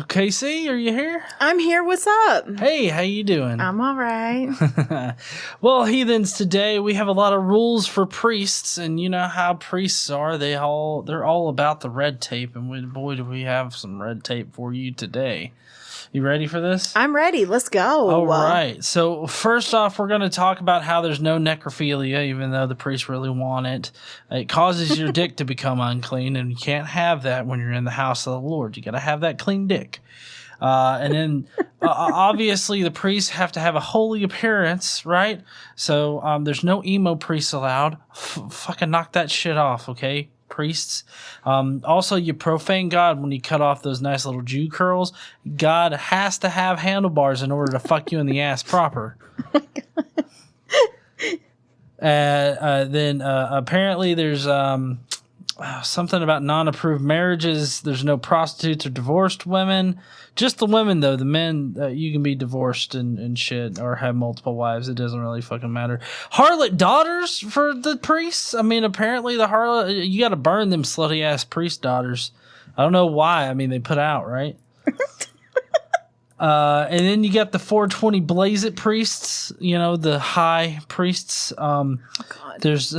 Casey, are you here? I'm here. What's up? Hey, how you doing? I'm all right. Well, heathens, today we have a lot of rules for priests, and you know how priests are. They're all about the red tape, and boy, do we have some red tape for you today. You ready for this? I'm ready. Let's go. All right. So first off, we're going to talk about how there's no necrophilia, even though the priests really want it. It causes your dick to become unclean, and you can't have that when you're in the house of the Lord. You got to have that clean dick. And then obviously the priests have to have a holy appearance, right? So there's no emo priests allowed. Fucking knock that shit off, okay? Priests. Also, you profane God when you cut off those nice little Jew curls. God has to have handlebars in order to fuck you in the ass proper. Then apparently there's something about non-approved marriages. There's no prostitutes or divorced women. Just the women, though. The men, you can be divorced and shit or have multiple wives. It doesn't really fucking matter. Harlot daughters for the priests. I mean, apparently the harlot, you got to burn them slutty-ass priest daughters. I don't know why. I mean, they put out, right? And then you got the 420 blaze it priests, you know, the high priests. Oh, God. There's...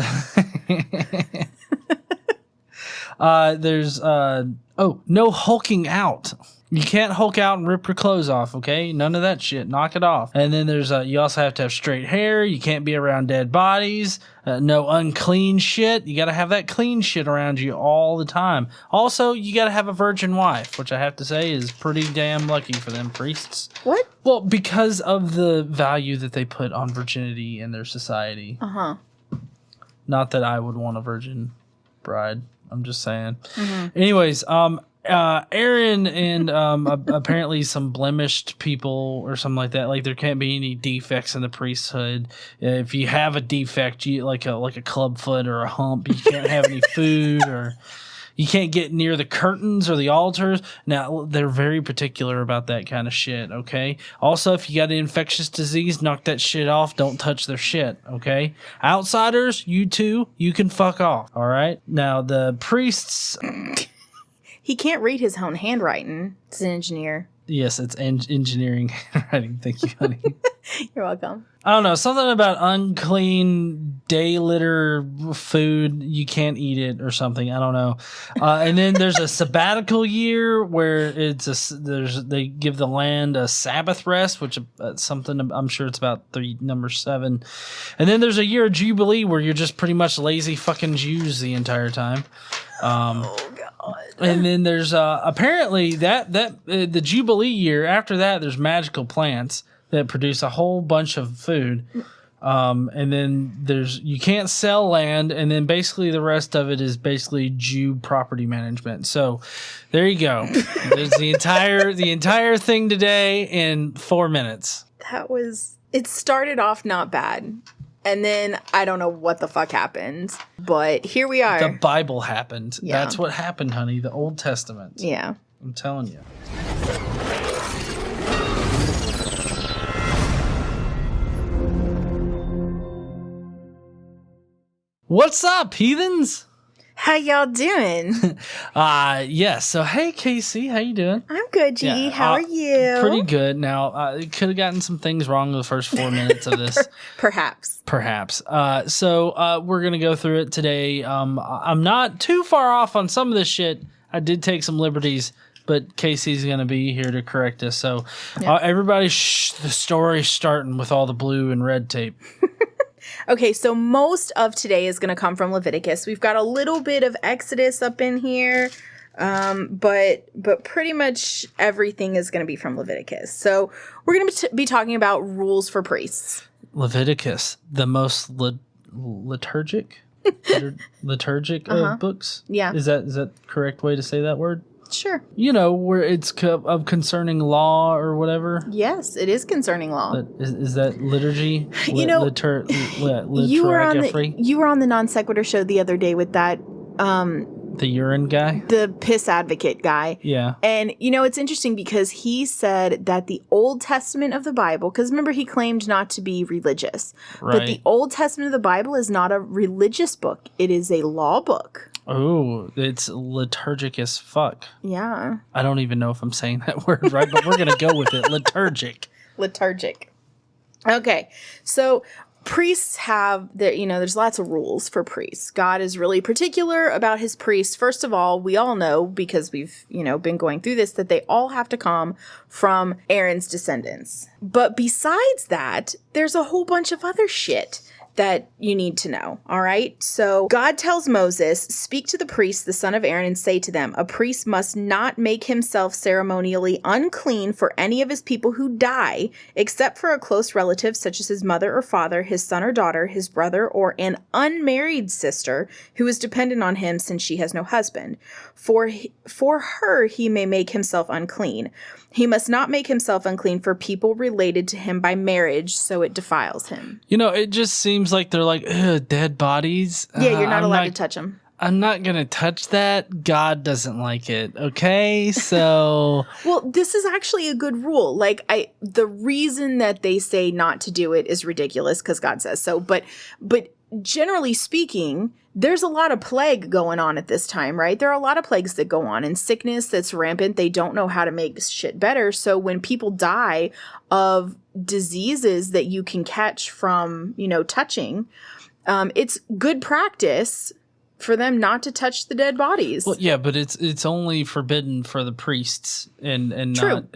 no hulking out. You can't hulk out and rip your clothes off, okay? None of that shit. Knock it off. And then there's you also have to have straight hair. You can't be around dead bodies. No unclean shit. You got to have that clean shit around you all the time. Also, you got to have a virgin wife, which I have to say is pretty damn lucky for them priests. What? Well, because of the value that they put on virginity in their society. Uh-huh. Not that I would want a virgin bride. I'm just saying. Mm-hmm. Anyways, Aaron and apparently some blemished people or something like that. Like there can't be any defects in the priesthood. If you have a defect, you like a club foot or a hump, you can't have any food or you can't get near the curtains or the altars. Now, they're very particular about that kind of shit, okay? Also, if you got an infectious disease, knock that shit off. Don't touch their shit, okay? Outsiders, you too, you can fuck off, all right? Now, the priests... He can't read his own handwriting. He's an engineer. Yes, it's engineering handwriting. Thank you, honey. You're welcome. I don't know, something about unclean day litter food. You can't eat it or something. I don't know. And then there's a sabbatical year where they give the land a Sabbath rest, which something I'm sure it's about number 7. And then there's a year of Jubilee where you're just pretty much lazy fucking Jews the entire time. Oh God. And then there's apparently the Jubilee year. After that, there's magical plants that produce a whole bunch of food. And then you can't sell land, and then basically the rest of it is basically Jew property management. So there you go. There's the entire thing today in 4 minutes. It started off not bad. And then I don't know what the fuck happened, but here we are. The Bible happened. Yeah. That's what happened, honey. The Old Testament. Yeah. I'm telling you. What's up, heathens? How y'all doing? Yes. So, hey, Casey, how you doing? I'm good, G. Yeah, How are you? Pretty good. Now, could have gotten some things wrong in the first 4 minutes of this. Perhaps. So, we're going to go through it today. I'm not too far off on some of this shit. I did take some liberties, but Casey's going to be here to correct us. So, everybody, the story's starting with all the blue and red tape. Okay, so most of today is going to come from Leviticus. We've got a little bit of Exodus up in here, but pretty much everything is going to be from Leviticus. So we're going to be talking about rules for priests. Leviticus, the most liturgic books. Yeah, is that the correct way to say that word? Sure. You know, where it's of concerning law or whatever. Yes, it is concerning law. Is that liturgy? You know, you were on the non sequitur show the other day with that the urine guy, the piss advocate guy. Yeah. And you know, it's interesting because he said that the Old Testament of the Bible, because remember he claimed not to be religious, right. But the Old Testament of the Bible is not a religious book; it is a law book. Oh, it's liturgic as fuck. Yeah. I don't even know if I'm saying that word right, but we're going to go with it. Liturgic. Liturgic. Okay. So priests have there's lots of rules for priests. God is really particular about his priests. First of all, we all know, because we've, been going through this, that they all have to come from Aaron's descendants. But besides that, there's a whole bunch of other shit that you need to know. All right. So God tells Moses, speak to the priests, the son of Aaron, and say to them, a priest must not make himself ceremonially unclean for any of his people who die, except for a close relative, such as his mother or father, his son or daughter, his brother, or an unmarried sister who is dependent on him since she has no husband. For her, he may make himself unclean. He must not make himself unclean for people related to him by marriage, so it defiles him. It just seems like they're like, dead bodies. Yeah, you're not allowed to touch them. I'm not going to touch that. God doesn't like it. Okay, so... Well, this is actually a good rule. The reason that they say not to do it is ridiculous because God says so. But generally speaking, there's a lot of plague going on at this time, right? There are a lot of plagues that go on and sickness that's rampant. They don't know how to make shit better. So when people die of diseases that you can catch from, touching, it's good practice for them not to touch the dead bodies. Well, yeah, but it's only forbidden for the priests and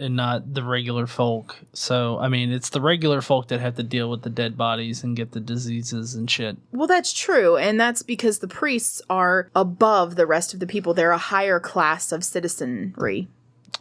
not the regular folk. So, I mean, it's the regular folk that have to deal with the dead bodies and get the diseases and shit. Well, that's true, and that's because the priests are above the rest of the people. They're a higher class of citizenry.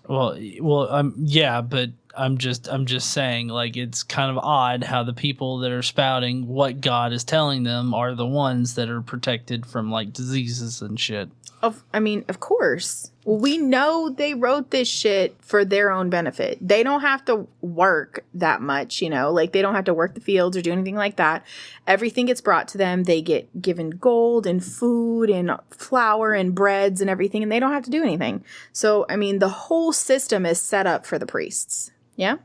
Well, yeah, but I'm just saying, it's kind of odd how the people that are spouting what God is telling them are the ones that are protected from diseases and shit. Of course. We know they wrote this shit for their own benefit. They don't have to work that much, they don't have to work the fields or do anything like that. Everything gets brought to them. They get given gold and food and flour and breads and everything, and they don't have to do anything. So, I mean, the whole system is set up for the priests. Yeah?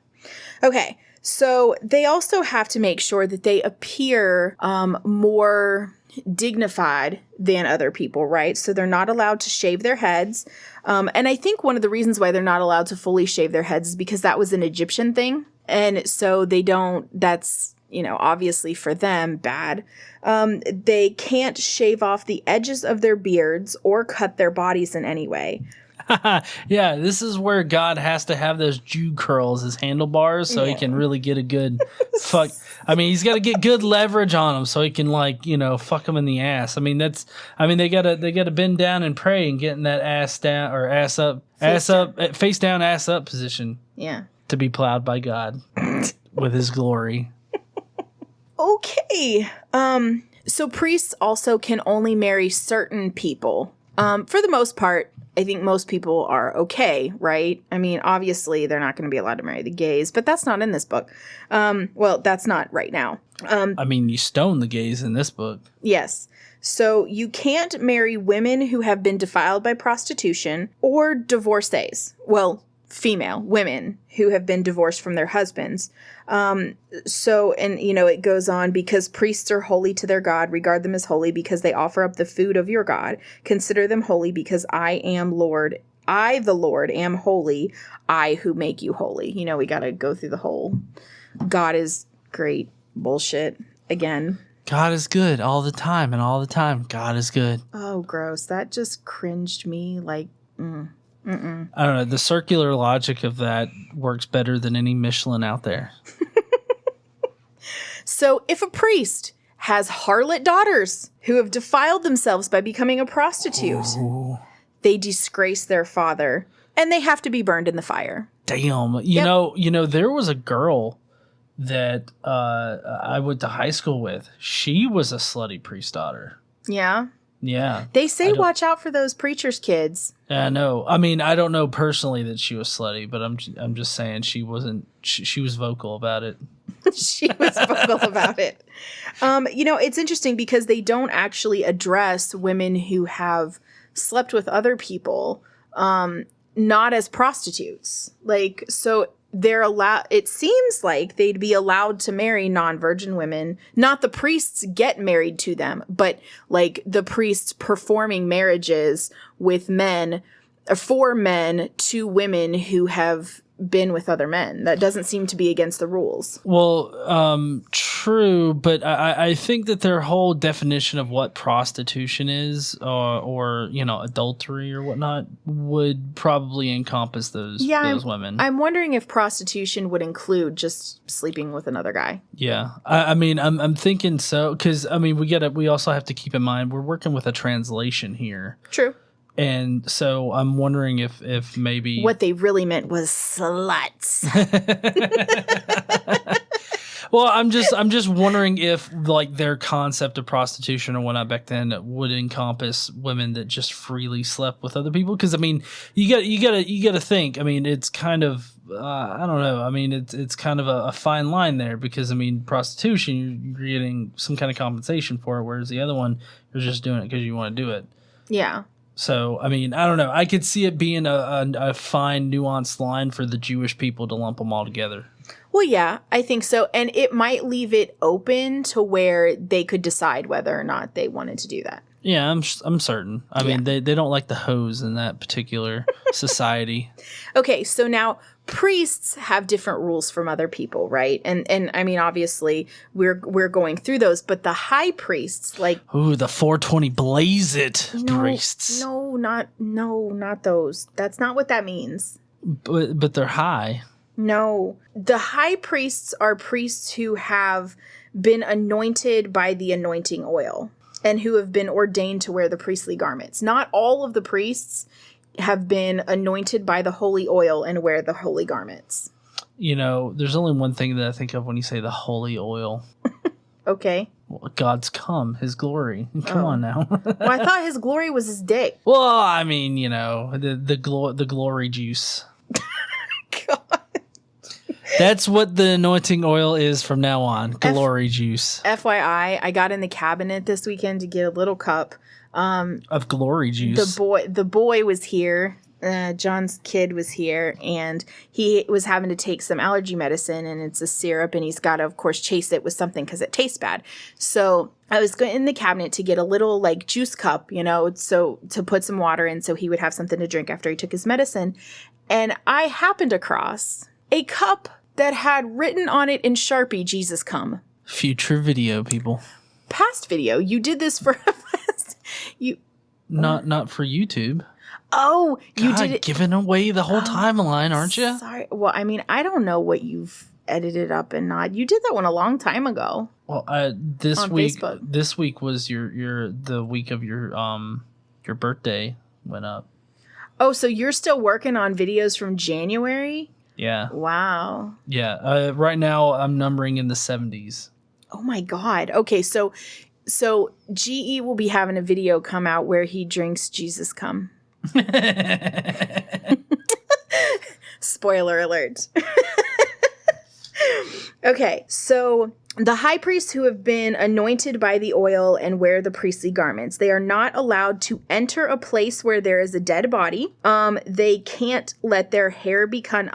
Okay. So they also have to make sure that they appear more dignified than other people, right? So they're not allowed to shave their heads. And I think one of the reasons why they're not allowed to fully shave their heads is because that was an Egyptian thing. And so that's, obviously for them bad. They can't shave off the edges of their beards or cut their bodies in any way. Yeah, this is where God has to have those Jew curls as handlebars so he can really get a good fuck. I mean, he's got to get good leverage on them so he can fuck them in the ass. I mean, they gotta bend down and pray and get in that ass down or ass up, face down, ass up position. Yeah, to be plowed by God with his glory. Okay. So priests also can only marry certain people. For the most part, I think most people are okay, right? I mean, obviously, they're not going to be allowed to marry the gays, but that's not in this book. Well, that's not right now. I mean, you stone the gays in this book. Yes. So you can't marry women who have been defiled by prostitution or divorcees. Well, female women who have been divorced from their husbands. It goes on, because priests are holy to their God, regard them as holy because they offer up the food of your God. Consider them holy because I am Lord. I, the Lord, am holy. I who make you holy. We got to go through the whole God is great bullshit again. God is good all the time, and all the time God is good. Oh, gross. That just cringed me Mm-mm. I don't know. The circular logic of that works better than any Michelin out there. So if a priest has harlot daughters who have defiled themselves by becoming a prostitute, they disgrace their father and they have to be burned in the fire. Damn. You know, there was a girl that I went to high school with. She was a slutty priest daughter. Yeah. Yeah. They say watch out for those preachers' kids. Yeah, no. I mean, I don't know personally that she was slutty, but I'm just saying she wasn't. She was vocal about it. She was vocal about it. It's interesting because they don't actually address women who have slept with other people, not as prostitutes. So they're allowed, it seems like they'd be allowed to marry non-virgin women. Not the priests get married to them, but like the priests performing marriages with men, for men to women who have been with other men. That doesn't seem to be against the rules. Well, true, but I think that their whole definition of what prostitution is, or adultery or whatnot, would probably encompass those women. I'm wondering if prostitution would include just sleeping with another guy. Yeah, I mean, I'm thinking so, because I mean, we also have to keep in mind we're working with a translation here. True. And so I'm wondering if maybe what they really meant was sluts. Well, I'm just wondering if like their concept of prostitution or whatnot back then would encompass women that just freely slept with other people. Because I mean, you gotta think. I mean, it's kind of I don't know. I mean, it's kind of a fine line there, because I mean, prostitution, you're getting some kind of compensation for it, whereas the other one, you're just doing it because you want to do it. Yeah. So, I mean, I don't know. I could see it being a fine, nuanced line for the Jewish people to lump them all together. Well, yeah, I think so. And it might leave it open to where they could decide whether or not they wanted to do that. Yeah, I'm certain. I mean, they don't like the hoes in that particular society. Okay, so now priests have different rules from other people, right? And I mean, obviously, we're going through those, but the high priests, like, ooh, the 420 blaze it priests. No, not those. That's not what that means. But they're high. No, the high priests are priests who have been anointed by the anointing oil and who have been ordained to wear the priestly garments. Not all of the priests have been anointed by the holy oil and wear the holy garments. You know, there's only one thing that I think of when you say the holy oil. Okay. Well, God's come, his glory. Come on now. Well, I thought his glory was his dick. Well, I mean, you know, the glory juice. God. That's what the anointing oil is from now on. Glory juice. FYI, I got in the cabinet this weekend to get a little cup of glory juice. The boy was here. John's kid was here, and he was having to take some allergy medicine, and it's a syrup, and he's got to, of course, chase it with something because it tastes bad. So I was going in the cabinet to get a little like juice cup, so to put some water in so he would have something to drink after he took his medicine. And I happened across a cup that had written on it in Sharpie, Jesus come. Future video, people. Past video. You did this for Not for YouTube. Oh, you God, did it. Giving away the whole timeline, aren't you? Sorry. Well, I mean, I don't know what you've edited up and not. You did that one a long time ago. Well, this on week, Facebook. This week was the week of your birthday went up. Oh, so you're still working on videos from January? Yeah. Wow. Yeah. Right now, I'm numbering in the 70s. Oh my God. Okay, so GE will be having a video come out where he drinks Jesus cum. Spoiler alert. Okay, so the high priests who have been anointed by the oil and wear the priestly garments, they are not allowed to enter a place where there is a dead body. They can't let their hair become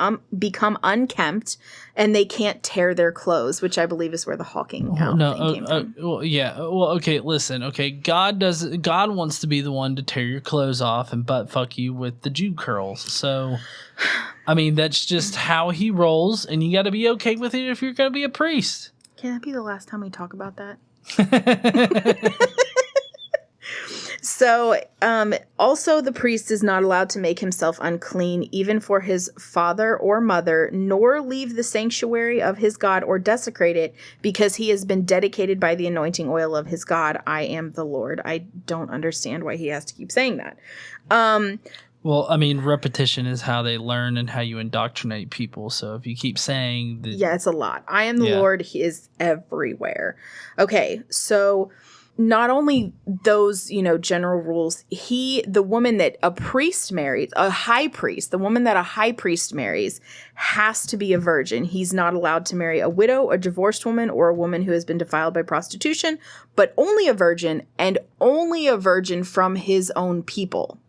unkempt, and they can't tear their clothes, which I believe is where the hawking thing came from. Well, yeah. Well, okay, listen. Okay, God wants to be the one to tear your clothes off and butt fuck you with the Jew curls. So, I mean, that's just how he rolls, and you got to be okay with it if you're going to be a priest. Can that be the last time we talk about that? So, also the priest is not allowed to make himself unclean, even for his father or mother, nor leave the sanctuary of his God or desecrate it, because he has been dedicated by the anointing oil of his God. I am the Lord. I don't understand why he has to keep saying that. Well, I mean, repetition is how they learn and how you indoctrinate people. So if you keep saying that... Yeah, it's a lot. I am the Lord. He is everywhere. Okay, so not only those, general rules, the woman that a priest marries, a high priest, the woman that a high priest marries has to be a virgin. He's not allowed to marry a widow, a divorced woman, or a woman who has been defiled by prostitution, but only a virgin, and only a virgin from his own people.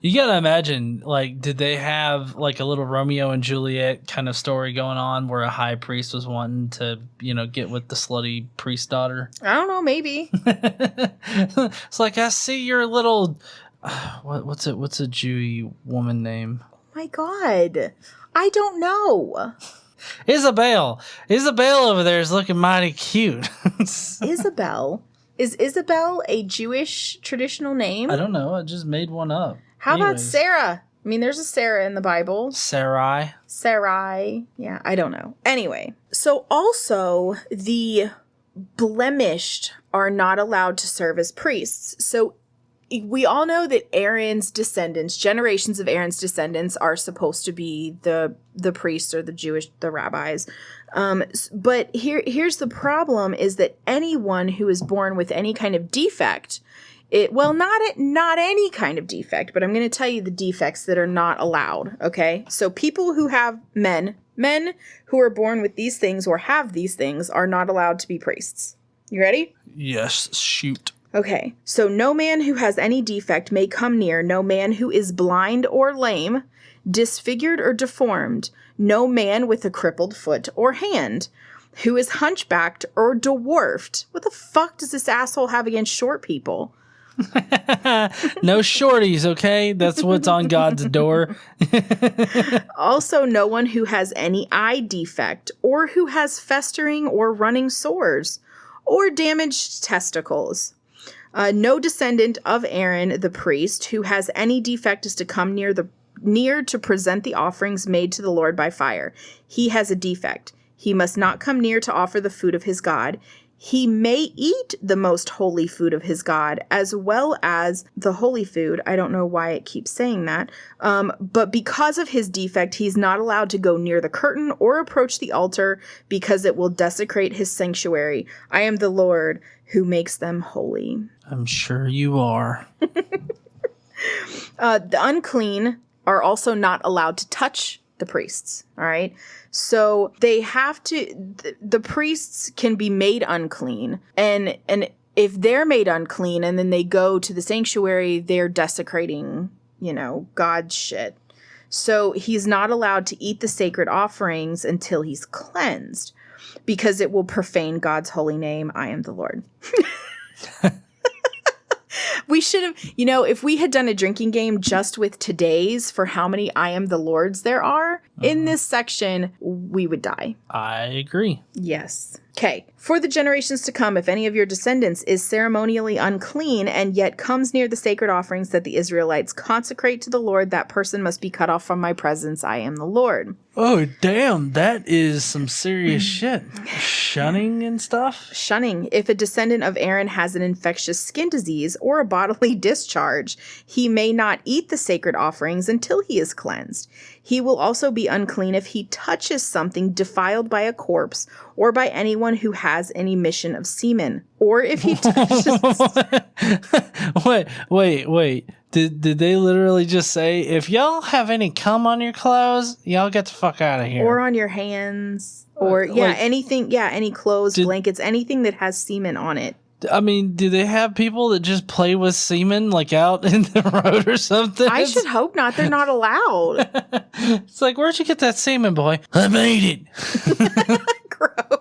You gotta imagine, like, did they have like a little Romeo and Juliet kind of story going on where a high priest was wanting to, get with the slutty priest daughter? I don't know, maybe. It's like, I see your little, what's a Jewy woman name? Oh my God. I don't know. Isabel over there is looking mighty cute. Isabel. Is Isabel a Jewish traditional name? I don't know. I just made one up. How about Sarah? I mean, there's a Sarah in the Bible. Sarai. Yeah, I don't know. Anyway, so also the blemished are not allowed to serve as priests. So we all know that Aaron's descendants, generations of Aaron's descendants, are supposed to be the priests or the rabbis. But here's the problem: is that anyone who is born with any kind of defect, not any kind of defect, but I'm going to tell you the defects that are not allowed. Okay, so people who have men who are born with these things or have these things are not allowed to be priests. You ready? Yes. Shoot. Okay, so no man who has any defect may come near, no man who is blind or lame, disfigured or deformed, no man with a crippled foot or hand, who is hunchbacked or dwarfed. What the fuck does this asshole have against short people? No shorties, okay? That's what's on God's door. Also, no one who has any eye defect, or who has festering or running sores, or damaged testicles. No descendant of Aaron the priest who has any defect is to come near to present the offerings made to the Lord by fire. He has a defect. He must not come near to offer the food of his God. He may eat the most holy food of his God, as well as the holy food. I don't know why it keeps saying that. But because of his defect, he's not allowed to go near the curtain or approach the altar, because it will desecrate his sanctuary. I am the Lord who makes them holy. I'm sure you are. The unclean are also not allowed to touch the priests. All right. So they have to, the priests can be made unclean. And if they're made unclean and then they go to the sanctuary, they're desecrating, God's shit. So he's not allowed to eat the sacred offerings until he's cleansed, because it will profane God's holy name. I am the Lord. We should have, if we had done a drinking game just with today's for how many I am the Lords there are in this section, we would die. I agree. Yes. Okay. For the generations to come, if any of your descendants is ceremonially unclean and yet comes near the sacred offerings that the Israelites consecrate to the Lord, that person must be cut off from my presence. I am the Lord. Oh, damn. That is some serious shit. Shunning and stuff? Shunning. If a descendant of Aaron has an infectious skin disease or a bodily discharge, he may not eat the sacred offerings until he is cleansed. He will also be unclean if he touches something defiled by a corpse or by anyone who has an emission of semen. Or if he touches... Wait. Did they literally just say, if y'all have any cum on your clothes, y'all get the fuck out of here? Or on your hands. Or, anything. Yeah, any clothes, blankets, anything that has semen on it. I mean, do they have people that just play with semen, like out in the road or something? I should hope not. They're not allowed. It's like, where'd you get that semen, boy? I made it. Gross.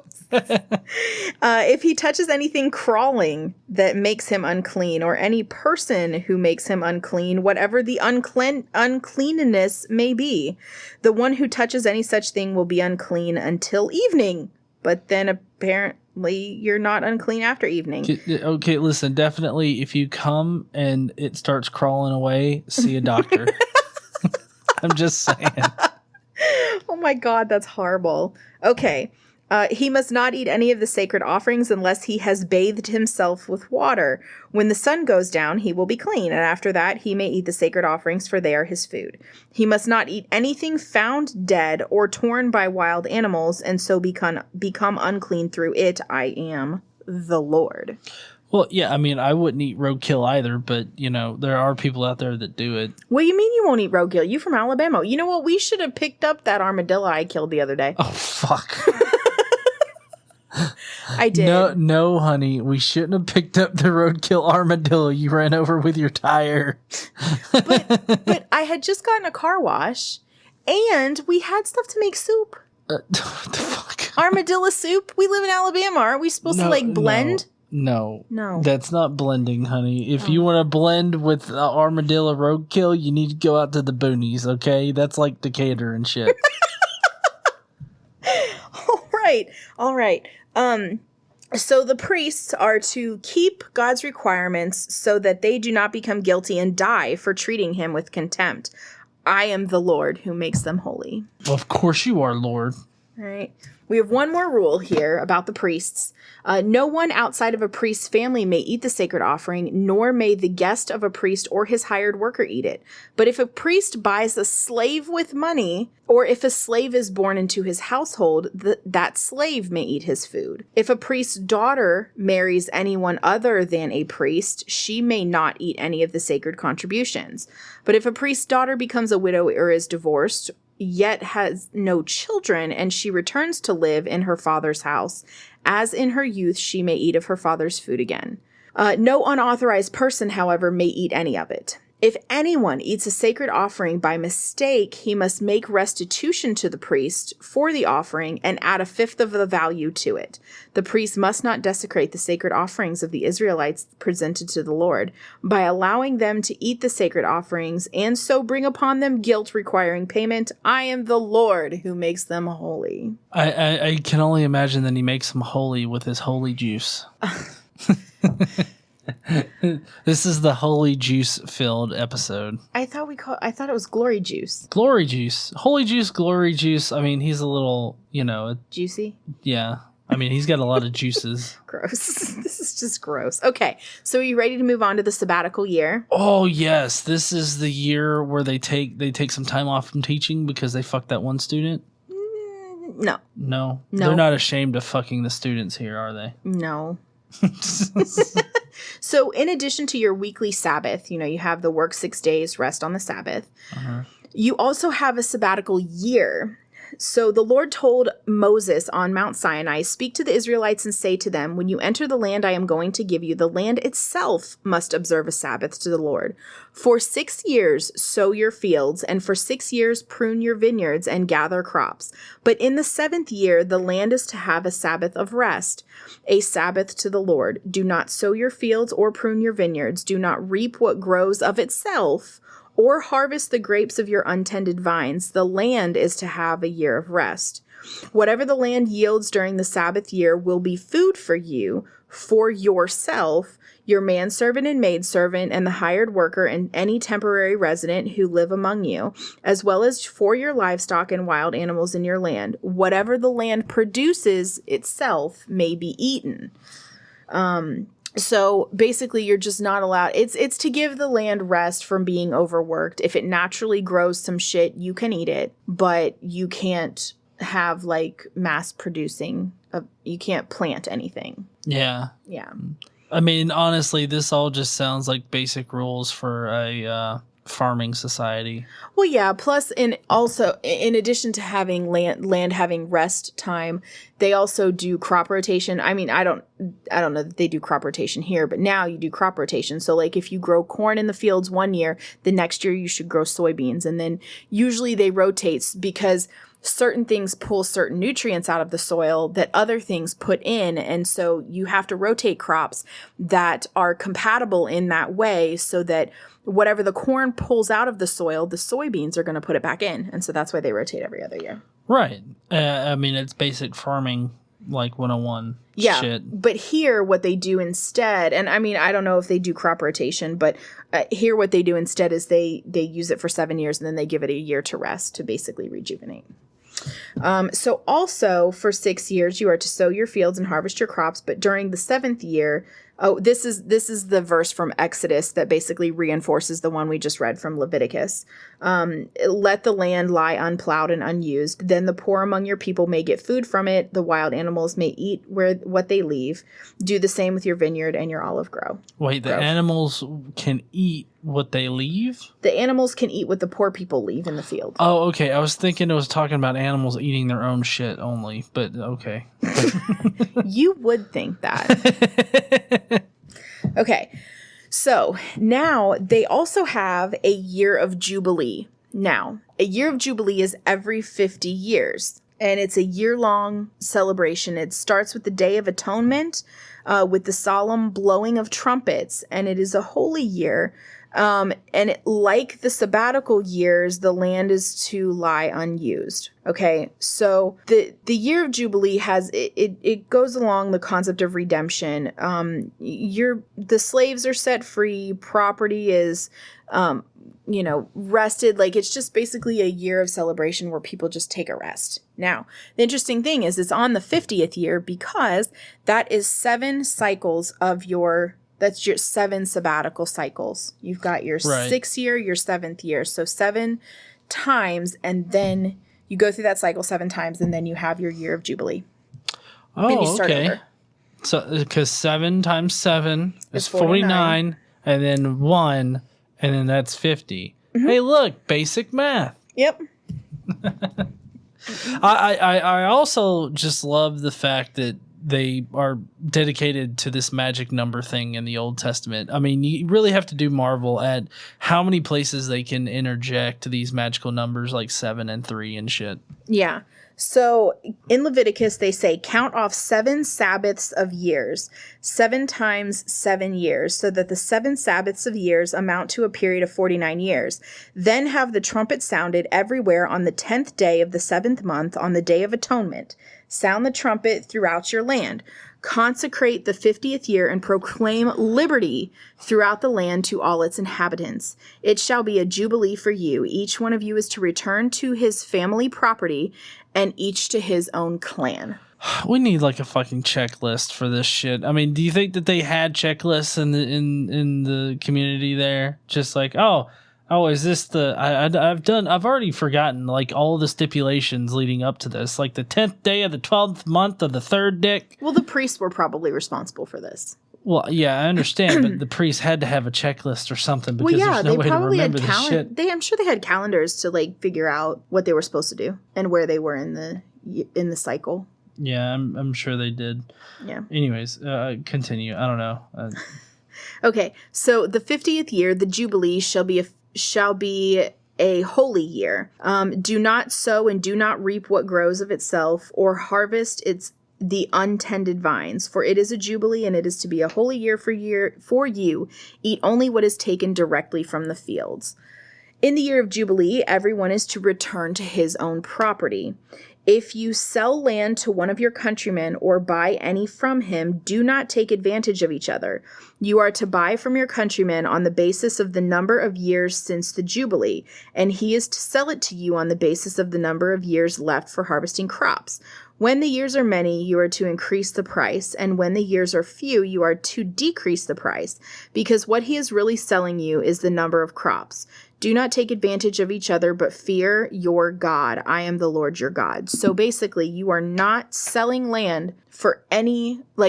If he touches anything crawling that makes him unclean, or any person who makes him unclean, whatever the uncleanness may be, the one who touches any such thing will be unclean until evening. But then apparently you're not unclean after evening. Okay, listen, definitely if you come and it starts crawling away, see a doctor. I'm just saying. Oh my God, that's horrible. Okay. He must not eat any of the sacred offerings unless he has bathed himself with water. When the sun goes down, he will be clean, and after that he may eat the sacred offerings, for they are his food. He must not eat anything found dead or torn by wild animals, and so become unclean through it. I am the Lord. Well, yeah, I mean, I wouldn't eat roadkill either, but, there are people out there that do it. What do you mean you won't eat roadkill? You from Alabama. You know what? We should have picked up that armadillo I killed the other day. Oh, fuck. I did. No, honey. We shouldn't have picked up the roadkill armadillo you ran over with your tire. but I had just gotten a car wash, and we had stuff to make soup. What the fuck? Armadillo soup? We live in Alabama. Aren't we supposed to, like, blend? No. No. That's not blending, honey. If you want to blend with armadillo roadkill, you need to go out to the boonies, okay? That's like Decatur and shit. All right. So the priests are to keep God's requirements so that they do not become guilty and die for treating him with contempt. I am the Lord who makes them holy. Of course you are, Lord. All right. We have one more rule here about the priests. No one outside of a priest's family may eat the sacred offering, nor may the guest of a priest or his hired worker eat it. But if a priest buys a slave with money, or if a slave is born into his household, that slave may eat his food. If a priest's daughter marries anyone other than a priest, she may not eat any of the sacred contributions. But if a priest's daughter becomes a widow or is divorced, yet has no children, and she returns to live in her father's house, as in her youth she may eat of her father's food again. No unauthorized person, however, may eat any of it. If anyone eats a sacred offering by mistake, he must make restitution to the priest for the offering and add 1/5 of the value to it. The priest must not desecrate the sacred offerings of the Israelites presented to the Lord by allowing them to eat the sacred offerings and so bring upon them guilt requiring payment. I am the Lord who makes them holy. I can only imagine that he makes them holy with his holy juice. This is the holy juice filled episode. I thought it was glory juice. Glory juice. Holy juice, glory juice. I mean, he's a little, juicy. Yeah. I mean, he's got a lot of juices. Gross. This is just gross. Okay. So are you ready to move on to the sabbatical year? Oh, yes. This is the year where they take some time off from teaching because they fucked that one student. No. They're not ashamed of fucking the students here, are they? No. So in addition to your weekly Sabbath, you have the work 6 days, rest on the Sabbath. You also have a sabbatical year. So the Lord told Moses on Mount Sinai, speak to the Israelites and say to them, when you enter the land I am going to give you, the land itself must observe a Sabbath to the Lord. For 6 years sow your fields, and for 6 years prune your vineyards and gather crops. But in the 7th year, the land is to have a Sabbath of rest, a Sabbath to the Lord. Do not sow your fields or prune your vineyards. Do not reap what grows of itself, or harvest the grapes of your untended vines. The land is to have a year of rest. Whatever the land yields during the Sabbath year will be food for you, for yourself, your manservant and maidservant, and the hired worker, and any temporary resident who live among you, as well as for your livestock and wild animals in your land. Whatever the land produces itself may be eaten. So basically you're just not allowed. It's to give the land rest from being overworked. If it naturally grows some shit, you can eat it, but you can't have like mass producing. You can't plant anything. Yeah. Yeah. I mean, honestly, this all just sounds like basic rules for a farming society. Well, yeah. Plus, in addition to having land having rest time, they also do crop rotation. I mean, I don't know that they do crop rotation here, but now you do crop rotation. So, like, if you grow corn in the fields one year, the next year you should grow soybeans, and then usually they rotate because certain things pull certain nutrients out of the soil that other things put in. And so you have to rotate crops that are compatible in that way so that whatever the corn pulls out of the soil, the soybeans are going to put it back in. And so that's why they rotate every other year. Right. I mean, it's basic farming, like 101 shit. But here what they do instead, and I mean, I don't know if they do crop rotation, but here what they do instead is they use it for 7 years and then they give it a year to rest to basically rejuvenate. So also for 6 years, you are to sow your fields and harvest your crops. But during the 7th year, this is the verse from Exodus that basically reinforces the one we just read from Leviticus. Let the land lie unplowed and unused. Then the poor among your people may get food from it. The wild animals may eat what they leave. Do the same with your vineyard and your olive grove. Wait, the animals can eat what they leave? The animals can eat what the poor people leave in the field. Oh, okay. I was thinking it was talking about animals eating their own shit only, but okay. You would think that. Okay. So now they also have a year of Jubilee. Now, a year of Jubilee is every 50 years, and it's a year-long celebration. It starts with the Day of Atonement, with the solemn blowing of trumpets, and it is a holy year. Like the sabbatical years, the land is to lie unused. Okay, so the year of Jubilee has it goes along the concept of redemption. The slaves are set free, property is rested. Like, it's just basically a year of celebration where people just take a rest. Now, the interesting thing is it's on the 50th year, because that is 7 cycles of that's your 7 sabbatical cycles. You've got your 6th year, your 7th year. So 7 times, and then you go through that cycle 7 times, and then you have your year of Jubilee. Oh, and you start okay. over. So, because 7 times 7 is 49, and then 1, and then that's 50. Mm-hmm. Hey, look, basic math. Yep. I also just love the fact that they are dedicated to this magic number thing in the Old Testament. I mean, you really have to marvel at how many places they can interject these magical numbers like 7 and 3 and shit. Yeah. So in Leviticus, they say, count off 7 Sabbaths of years, 7 times 7 years, so that the 7 Sabbaths of years amount to a period of 49 years. Then have the trumpet sounded everywhere on the 10th day of the 7th month, on the Day of Atonement. Sound the trumpet throughout your land. Consecrate the 50th year and proclaim liberty throughout the land to all its inhabitants. It shall be a jubilee for you. Each one of you is to return to his family property, and each to his own clan. We need like a fucking checklist for this shit. I mean, do you think that they had checklists in the community there? Just like, oh, is this the I've already forgotten like all the stipulations leading up to this, like the 10th day of the 12th month of the 3rd dick. Well, the priests were probably responsible for this. Well, yeah, I understand, but the priests had to have a checklist or something, because there's no way to remember this shit. I'm sure they had calendars to like figure out what they were supposed to do and where they were in the cycle. Yeah, I'm sure they did. Yeah. Anyways, continue. I don't know. Okay, so the 50th year, the Jubilee shall be a holy year. Do not sow and do not reap what grows of itself, or harvest the untended vines, for it is a jubilee, and it is to be a holy year for you. Eat only what is taken directly from the fields. In the year of Jubilee, everyone is to return to his own property. If you sell land to one of your countrymen or buy any from him, do not take advantage of each other. You are to buy from your countryman on the basis of the number of years since the Jubilee, and he is to sell it to you on the basis of the number of years left for harvesting crops. When the years are many, you are to increase the price, and when the years are few, you are to decrease the price, because what he is really selling you is the number of crops. Do not take advantage of each other, but fear your God. I am the Lord your God. So basically, you are not selling land for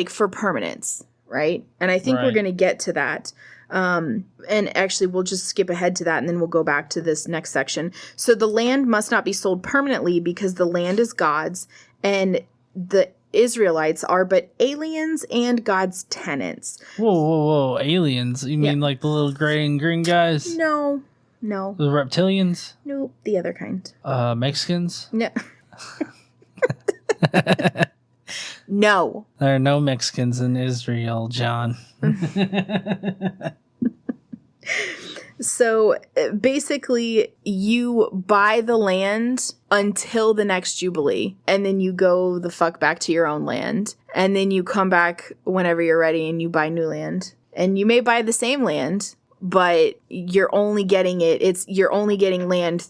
for permanence, right? And I think we're going to get to that. And actually, we'll just skip ahead to that, and then we'll go back to this next section. So the land must not be sold permanently, because the land is God's, and the Israelites are but aliens and God's tenants. Whoa. Aliens? You mean like the little gray and green guys? No. The reptilians? Nope, the other kind. Mexicans? No. No. There are no Mexicans in Israel, John. So basically, you buy the land until the next Jubilee, and then you go the fuck back to your own land, and then you come back whenever you're ready and you buy new land. And you may buy the same land, but you're only getting land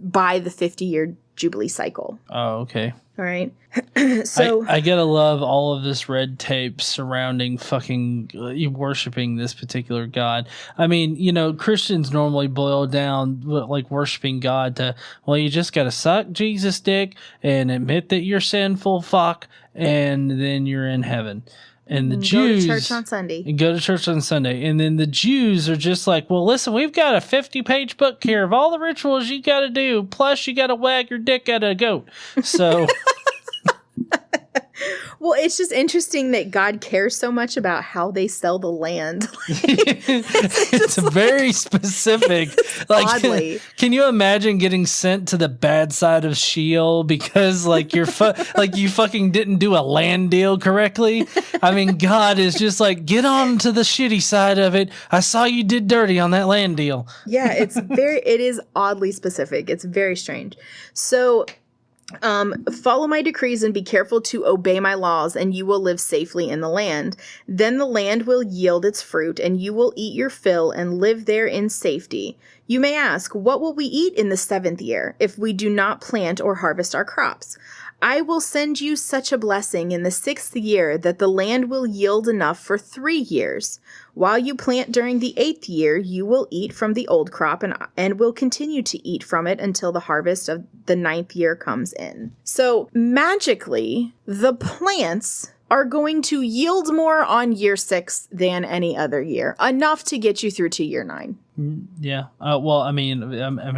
by the 50-year Jubilee cycle. Oh, okay. All right. So I gotta love all of this red tape surrounding fucking worshiping this particular God. I mean, Christians normally boil down like worshiping God to, well, you just gotta suck Jesus' dick and admit that you're sinful, fuck, and then you're in heaven. And the Go Jews to church on Sunday. go to church on Sunday. And then the Jews are just like, well, listen, we've got a 50-page book here of all the rituals you got to do. Plus, you got to wag your dick at a goat. So... Well, it's just interesting that God cares so much about how they sell the land. It's very specific. Like, Oddly. can you imagine getting sent to the bad side of Sheol because like you fucking didn't do a land deal correctly? I mean, God is just like, get on to the shitty side of it. I saw you did dirty on that land deal. Yeah, it is oddly specific. It's very strange. So, follow my decrees and be careful to obey my laws, and you will live safely in the land. Then the land will yield its fruit, and you will eat your fill and live there in safety. You may ask, what will we eat in the 7th year if we do not plant or harvest our crops? I will send you such a blessing in the 6th year that the land will yield enough for 3 years. While you plant during the 8th year, you will eat from the old crop and will continue to eat from it until the harvest of the 9th year comes in. So magically, the plants are going to yield more on year 6 than any other year, enough to get you through to year 9. Yeah. Well, I mean,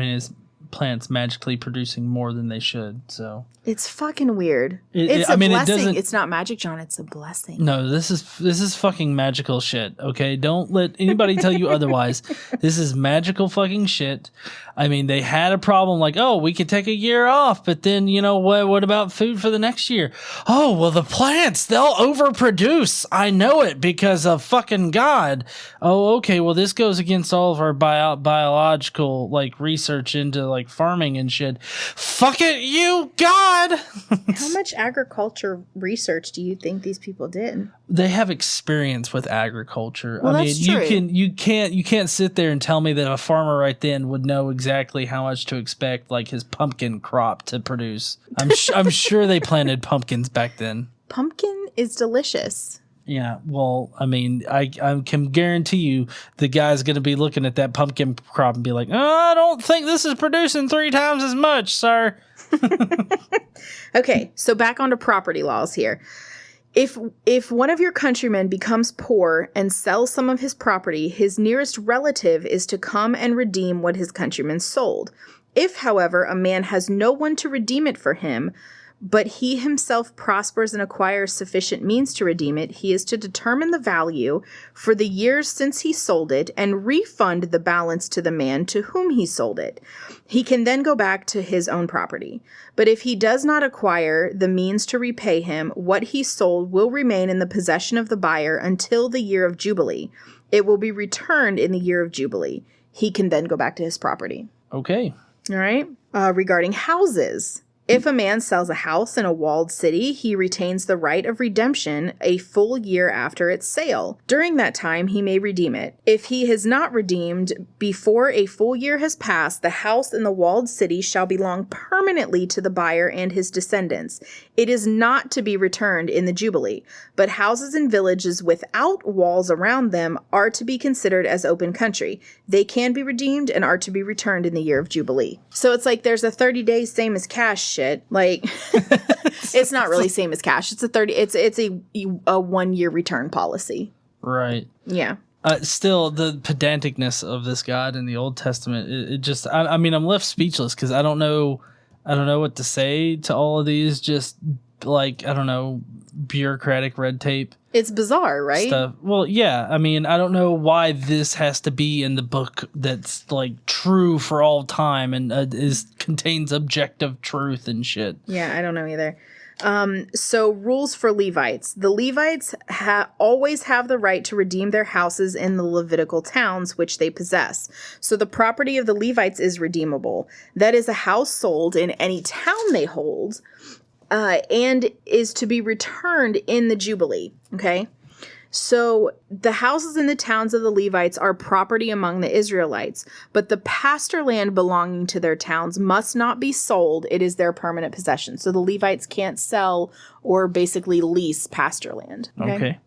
is plants magically producing more than they should? So it's fucking weird. It's a blessing. It's not magic, John. It's a blessing. No, this is fucking magical shit. Okay, don't let anybody tell you otherwise. This is magical fucking shit. I mean, they had a problem like, oh, we could take a year off, but then, you know, what about food for the next year? Oh, well, the plants, they'll overproduce. I know it because of fucking God. Oh, okay, well, this goes against all of our biological, like, research into, like, farming and shit. Fuck it, you, God! How much agriculture research do you think these people did? They have experience with agriculture. Well, I mean, that's true. you can't sit there and tell me that a farmer right then would know exactly how much to expect, like his pumpkin crop to produce. I'm sure they planted pumpkins back then. Pumpkin is delicious. Yeah, well, I mean, I can guarantee you the guy's going to be looking at that pumpkin crop and be like, oh, I don't think this is producing 3 times as much, sir. Okay, so back onto property laws here. If one of your countrymen becomes poor and sells some of his property, his nearest relative is to come and redeem what his countryman sold. If, however, a man has no one to redeem it for him, but he himself prospers and acquires sufficient means to redeem it, he is to determine the value for the years since he sold it and refund the balance to the man to whom he sold it. He can then go back to his own property. But if he does not acquire the means to repay him, what he sold will remain in the possession of the buyer until the year of Jubilee. It will be returned in the year of Jubilee. He can then go back to his property. Okay. All right. Regarding houses. If a man sells a house in a walled city, he retains the right of redemption a full year after its sale. During that time, he may redeem it. If he has not redeemed before a full year has passed, the house in the walled city shall belong permanently to the buyer and his descendants. It is not to be returned in the Jubilee, but houses in villages without walls around them are to be considered as open country. They can be redeemed and are to be returned in the year of Jubilee. So it's like there's a 30 days same as cash shit. Like it's not really same as cash. It's a 1 year return policy. Right. Yeah. Still, the pedanticness of this God in the Old Testament, it just, I mean, I'm left speechless because I don't know what to say to all of these, just like, I don't know, bureaucratic red tape. It's bizarre, right? Stuff. Well, yeah. I mean, I don't know why this has to be in the book that's like true for all time and contains objective truth and shit. Yeah, I don't know either. So rules for Levites. The Levites always have the right to redeem their houses in the Levitical towns which they possess. So the property of the Levites is redeemable. That is a house sold in any town they hold, and is to be returned in the Jubilee. Okay. So the houses in the towns of the Levites are property among the Israelites, but the pasture land belonging to their towns must not be sold. It is their permanent possession. So the Levites can't sell or basically lease pasture land. Okay.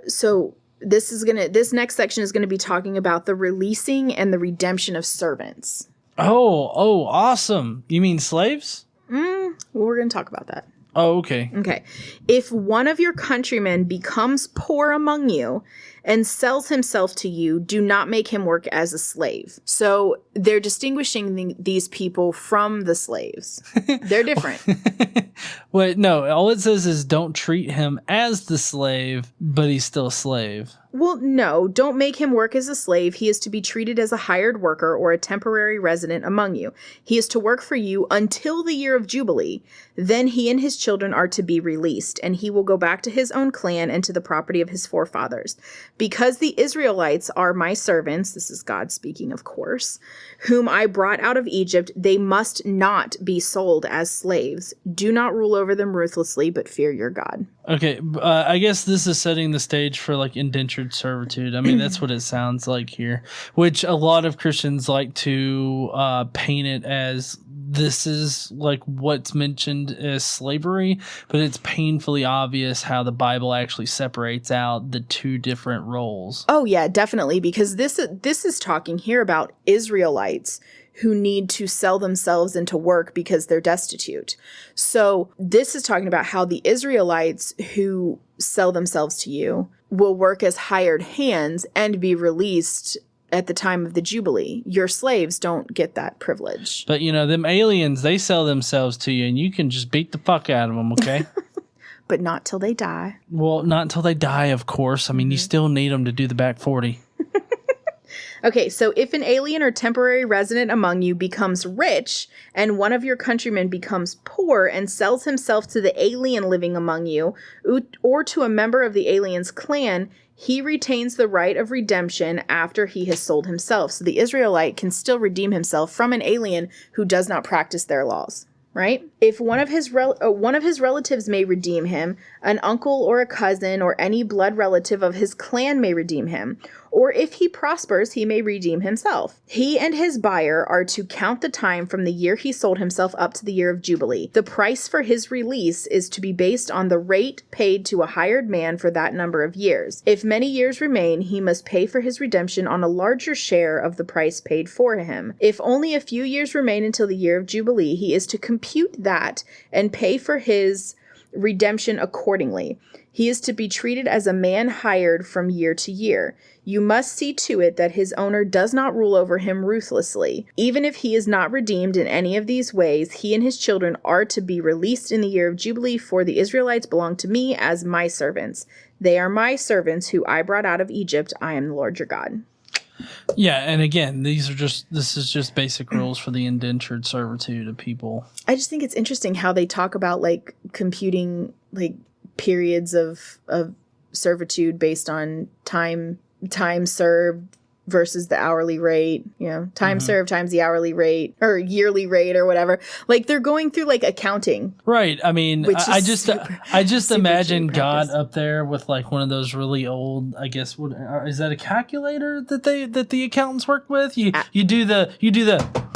So this next section is going to be talking about the releasing and the redemption of servants. Oh, awesome. You mean slaves? Well, we're going to talk about that. Oh, okay. Okay. If one of your countrymen becomes poor among you and sells himself to you, do not make him work as a slave. So they're distinguishing these people from the slaves. They're different. Wait, no, all it says is don't treat him as the slave, but he's still a slave. Well, no, don't make him work as a slave. He is to be treated as a hired worker or a temporary resident among you. He is to work for you until the year of Jubilee. Then he and his children are to be released, and he will go back to his own clan and to the property of his forefathers. Because the Israelites are my servants, this is God speaking, of course, whom I brought out of Egypt, they must not be sold as slaves. Do not rule over them ruthlessly, but fear your God. Okay, I guess this is setting the stage for like indentured servitude. I mean, that's what it sounds like here, which a lot of Christians like to paint it as this is like what's mentioned as slavery, but it's painfully obvious how the Bible actually separates out the two different roles. Oh, yeah, definitely, because this is talking here about Israelites who need to sell themselves into work because they're destitute. So this is talking about how the Israelites who sell themselves to you will work as hired hands and be released at the time of the Jubilee. Your slaves don't get that privilege. But, you know, them aliens, they sell themselves to you and you can just beat the fuck out of them, okay? But not till they die. Well, not until they die, of course. I mean, you still need them to do the back 40. Okay, so if an alien or temporary resident among you becomes rich and one of your countrymen becomes poor and sells himself to the alien living among you or to a member of the alien's clan, he retains the right of redemption after he has sold himself. So the Israelite can still redeem himself from an alien who does not practice their laws. Right? If one of his relatives may redeem him, an uncle or a cousin or any blood relative of his clan may redeem him. Or if he prospers, he may redeem himself. He and his buyer are to count the time from the year he sold himself up to the year of Jubilee. The price for his release is to be based on the rate paid to a hired man for that number of years. If many years remain, he must pay for his redemption on a larger share of the price paid for him. If only a few years remain until the year of Jubilee, he is to compute that and pay for his redemption accordingly. He is to be treated as a man hired from year to year. You must see to it that his owner does not rule over him ruthlessly. Even if he is not redeemed in any of these ways, he and his children are to be released in the year of Jubilee, for the Israelites belong to me as my servants. They are my servants who I brought out of Egypt. I am the Lord your God. Yeah, and again, this is just basic rules for the indentured servitude of people. I just think it's interesting how they talk about like computing like periods of servitude based on time served versus the hourly rate, you know, time served times the hourly rate or yearly rate or whatever. Like they're going through like accounting. Right. I mean, I just imagine God practice. up there with like one of those really old, I guess, what is that, a calculator that the accountants work with? You do the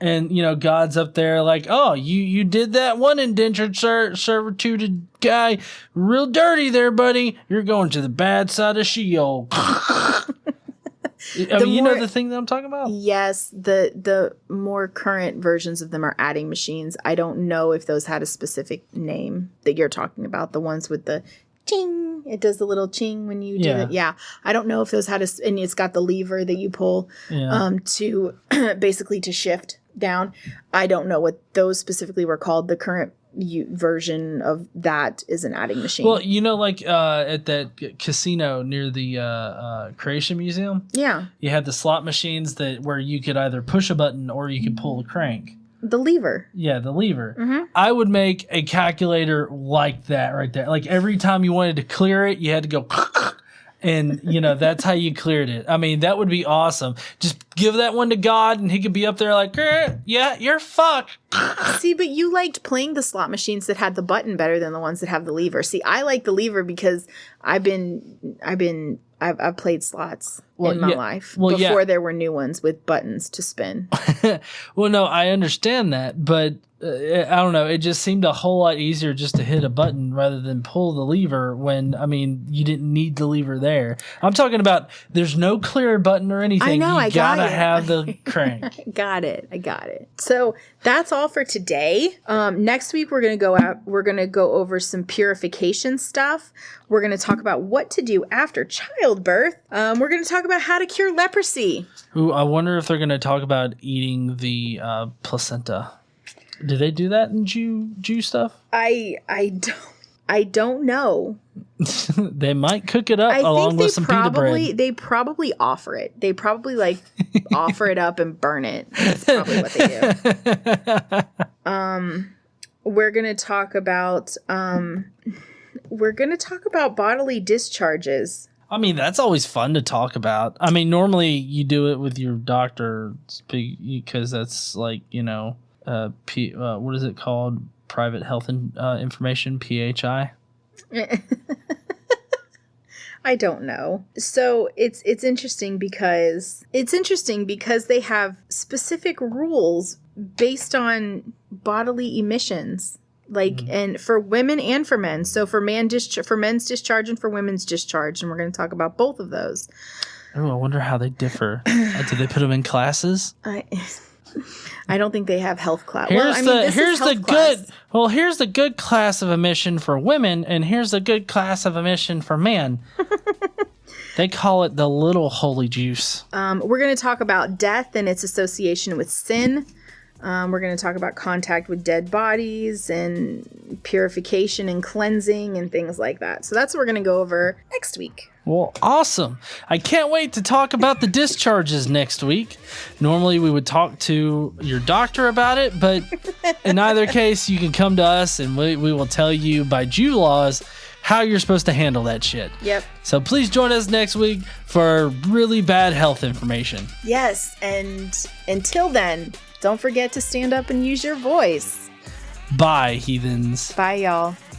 and, you know, God's up there like, oh, you did that one indentured servitude guy real dirty there, buddy. You're going to the bad side of Sheol. I mean, you know the thing that I'm talking about? Yes, the more current versions of them are adding machines. I don't know if those had a specific name that you're talking about. The ones with the ching, it does the little ching when you do it. Yeah, I don't know if those had and it's got the lever that you pull to basically to shift down. I don't know what those specifically were called. The current version of that is an adding machine. Well, you know, like at that casino near the Creation Museum, you had the slot machines where you could either push a button or you could pull a crank. The lever. Yeah, the lever. I would make a calculator like that right there. Like every time you wanted to clear it, you had to go and, you know, that's how you cleared it. I mean, that would be awesome. Just give that one to God and he could be up there like, yeah, you're fucked. See, but you liked playing the slot machines that had the button better than the ones that have the lever. See, I like the lever because I've been I've played slots in my life before there were new ones with buttons to spin. Well, no, I understand that, but I don't know. It just seemed a whole lot easier just to hit a button rather than pull the lever when, I mean, you didn't need the lever there. I'm talking about there's no clear button or anything. I know, you gotta have the crank. I got it. So that's all for today. Next week we're gonna go over some purification stuff. We're gonna talk about what to do after childbirth. We're gonna talk about how to cure leprosy. Ooh, I wonder if they're gonna talk about eating the placenta. Do they do that in Jew stuff? I don't know. They might cook it up along with some pita bread. They probably offer it. They probably like offer it up and burn it. That's probably what they do. We're gonna talk about bodily discharges. I mean, that's always fun to talk about. I mean, normally you do it with your doctor because that's like, you know, what is it called? Private health information, PHI. I don't know. So it's interesting because they have specific rules based on bodily emissions, like and for women and for men. So for men's discharge and for women's discharge, and we're going to talk about both of those. Oh, I wonder how they differ. Do they put them in classes? I don't think they have health class. Here's the good class of emission for women, and here's the good class of emission for men. They call it the little holy juice. We're going to talk about death and its association with sin. We're going to talk about contact with dead bodies and purification and cleansing and things like that. So that's what we're going to go over next week. Well, awesome. I can't wait to talk about the discharges next week. Normally we would talk to your doctor about it, but in either case, you can come to us and we will tell you by Jew laws how you're supposed to handle that shit. Yep. So please join us next week for really bad health information. Yes, and until then, don't forget to stand up and use your voice. Bye, heathens. Bye, y'all.